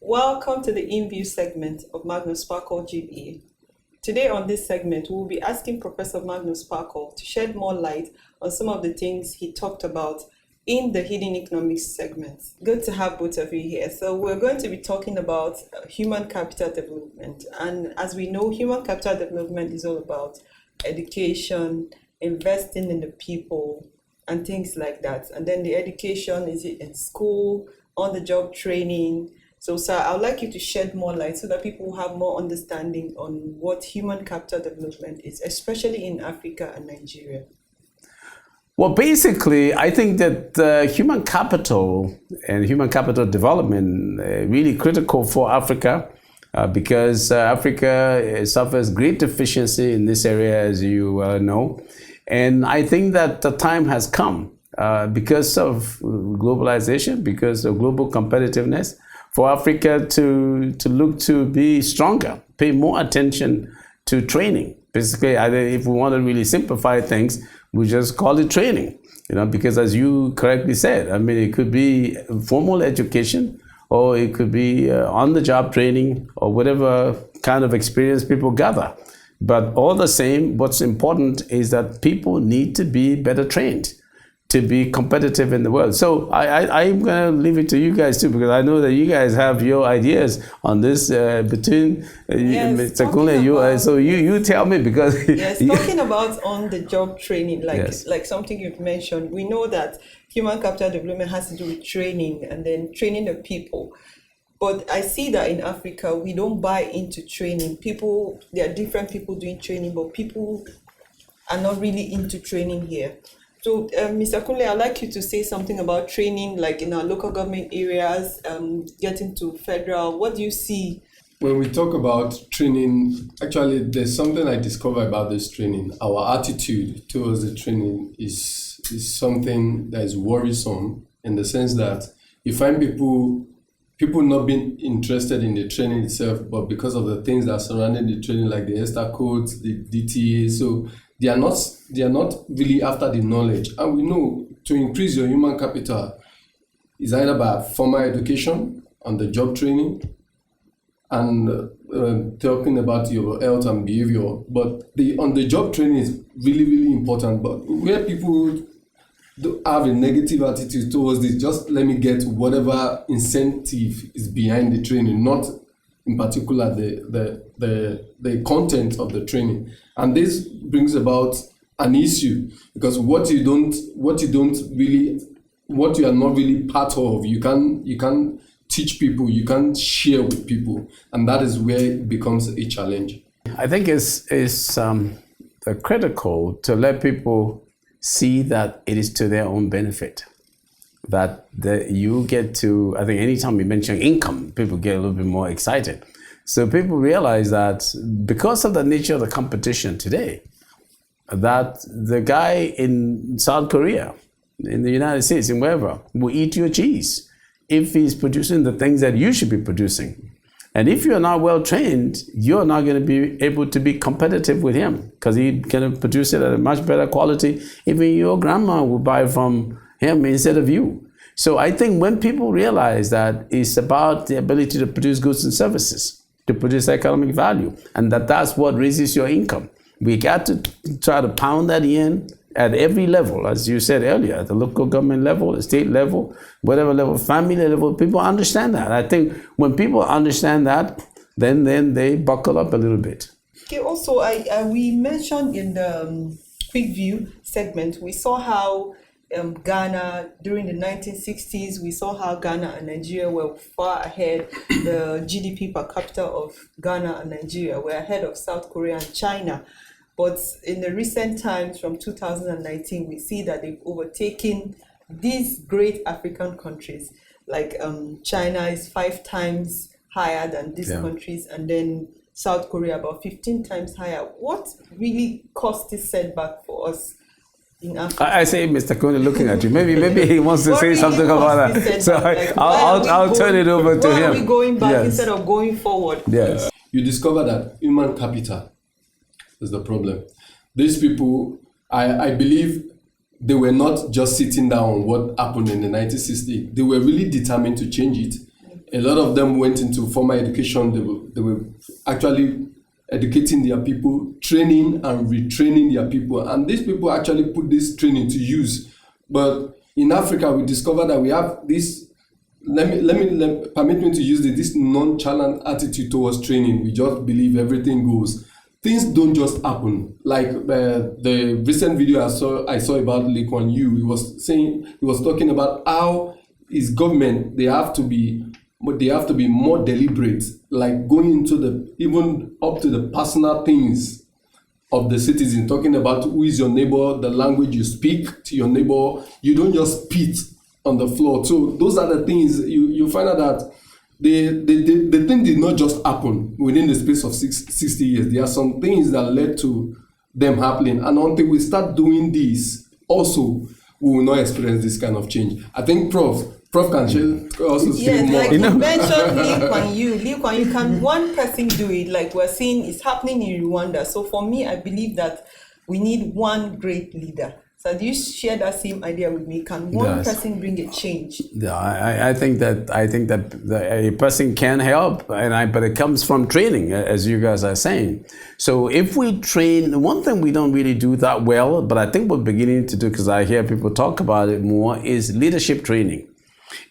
Welcome to the In-View segment of Magnus Kpakol GVA. Today on this segment, we will be asking Professor Magnus Kpakol to shed more light on some of the things he talked about in the Hidden Economics segment. Good to have both of you here. So we're going to be talking about human capital development. And as we know, human capital development is all about education, investing in the people, and things like that. And then the education is in school, on-the-job training. So, sir, I would like you to shed more light so that people have more understanding on what human capital development is, especially in Africa and Nigeria. Well, basically, I think that human capital and human capital development really critical for Africa because Africa suffers great deficiency in this area, as you know. And I think that the time has come because of globalization, because of global competitiveness, for Africa to look to be stronger, pay more attention to training. Basically, if we want to really simplify things, we just call it training, because as you correctly said, I mean, it could be formal education, or it could be on-the-job training, or whatever kind of experience people gather. But all the same, what's important is that people need to be better trained to be competitive in the world. So I'm going to leave it to you guys too, because I know that you guys have your ideas on this between Mr. Kunle and you. So you tell me, because yes, talking about on-the-job training, like something you've mentioned, we know that human capital development has to do with training and then training the people. But I see that in Africa, we don't buy into training. There are different people doing training, but people are not really into training here. So, Mr. Kunle, I'd like you to say something about training, like in our local government areas, getting to federal. What do you see? When we talk about training, actually, there's something I discovered about this training. Our attitude towards the training is something that is worrisome, in the sense that you find people not being interested in the training itself, but because of the things that are surrounding the training, like the ESTA codes, the DTA. So they are not really after the knowledge. And we know to increase your human capital is either by formal education, on the job training, and talking about your health and behavior. But the on the job training is really, really important. But where people have a negative attitude towards this, just let me get whatever incentive is behind the training, not in particular the content of the training. And this brings about an issue, because what you are not really part of, you can teach people, you can share with people, and that is where it becomes a challenge. I think it's critical to let people see that it is to their own benefit. That you get to, I think anytime you mention income, people get a little bit more excited. So people realize that because of the nature of the competition today, that the guy in South Korea, in the United States, in wherever, will eat your cheese if he's producing the things that you should be producing. And if you're not well trained, you're not going to be able to be competitive with him, because he's going to produce it at a much better quality. Even your grandma will buy from him instead of you. So I think when people realize that it's about the ability to produce goods and services, to produce economic value, and that's what raises your income, we got to try to pound that in at every level, as you said earlier, at the local government level, the state level, whatever level, family level. People understand that. I think when people understand that, then they buckle up a little bit. Okay. Also, we mentioned in the quick view segment, we saw how Ghana during the 1960s, we saw how Ghana and Nigeria were far ahead. The GDP per capita of Ghana and Nigeria were ahead of South Korea and China. But in the recent times, from 2019, we see that they've overtaken these great African countries. Like China is 5 times higher than these countries, and then South Korea about 15 times higher. What really caused this setback for us in Africa? I say, Mr. Kunle, looking at you, maybe he wants to say something about that. So I'll turn it over to him. Why are we going back instead of going forward? Yes. You discover that human capital is the problem. These people, I believe, they were not just sitting down on what happened in the 1960s. They were really determined to change it. a lot of them went into formal education. They were actually educating their people, training and retraining their people. And these people actually put this training to use. But in Africa, we discovered that we have this, permit me to use this nonchalant attitude towards training. We just believe everything goes. Things don't just happen. Like the recent video I saw about Lee Kuan Yew, he was talking about how his government, they have to be more deliberate, like going into even up to the personal things of the citizen, talking about who is your neighbor, the language you speak to your neighbor. You don't just spit on the floor. So those are the things you find out that the thing did not just happen within the space of 60 years. There are some things that led to them happening. And until we start doing this, also, we will not experience this kind of change. I think Prof can also say more. Like you mentioned Lee Kuan Yew. Lee Kuan Yew, can one person do it? Like we're seeing it's happening in Rwanda. So for me, I believe that we need one great leader. So do you share that same idea with me? Can one person bring a change? Yeah, I think that a person can help, but it comes from training, as you guys are saying. So if we train, one thing we don't really do that well, but I think we're beginning to do, because I hear people talk about it more, is leadership training.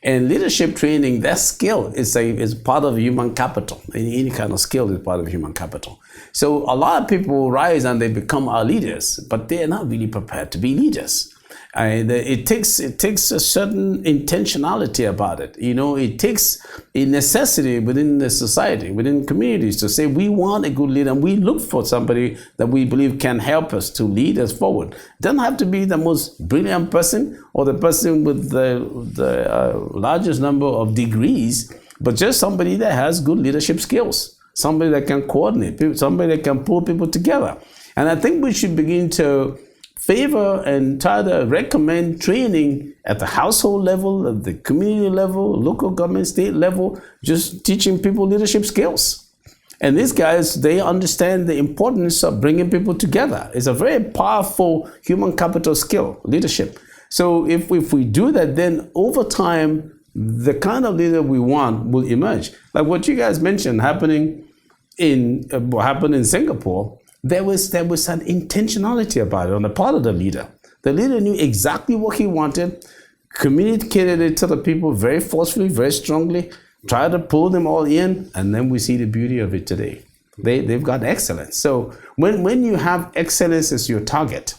And leadership training, that skill is part of human capital. Any kind of skill is part of human capital. So a lot of people rise and they become our leaders, but they're not really prepared to be leaders. It takes a certain intentionality about it. It takes a necessity within the society, within communities, to say we want a good leader and we look for somebody that we believe can help us to lead us forward. It doesn't have to be the most brilliant person or the person with the largest number of degrees, but just somebody that has good leadership skills, somebody that can coordinate, somebody that can pull people together. And I think we should begin to favor and try to recommend training at the household level, at the community level, local government, state level, just teaching people leadership skills. And these guys, they understand the importance of bringing people together. It's a very powerful human capital skill, leadership. So if we do that, then over time, the kind of leader we want will emerge. Like what you guys mentioned happening in Singapore. There was an intentionality about it on the part of the leader. The leader knew exactly what he wanted, communicated it to the people very forcefully, very strongly, tried to pull them all in, and then we see the beauty of it today. They've got excellence. So when you have excellence as your target,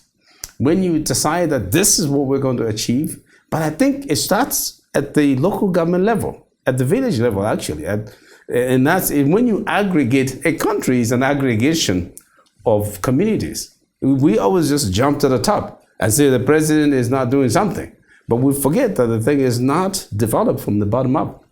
when you decide that this is what we're going to achieve, but I think it starts at the local government level, at the village level actually, and that's when you aggregate. A country is an aggregation of communities. We always just jump to the top and say the president is not doing something, but we forget that the thing is not developed from the bottom up.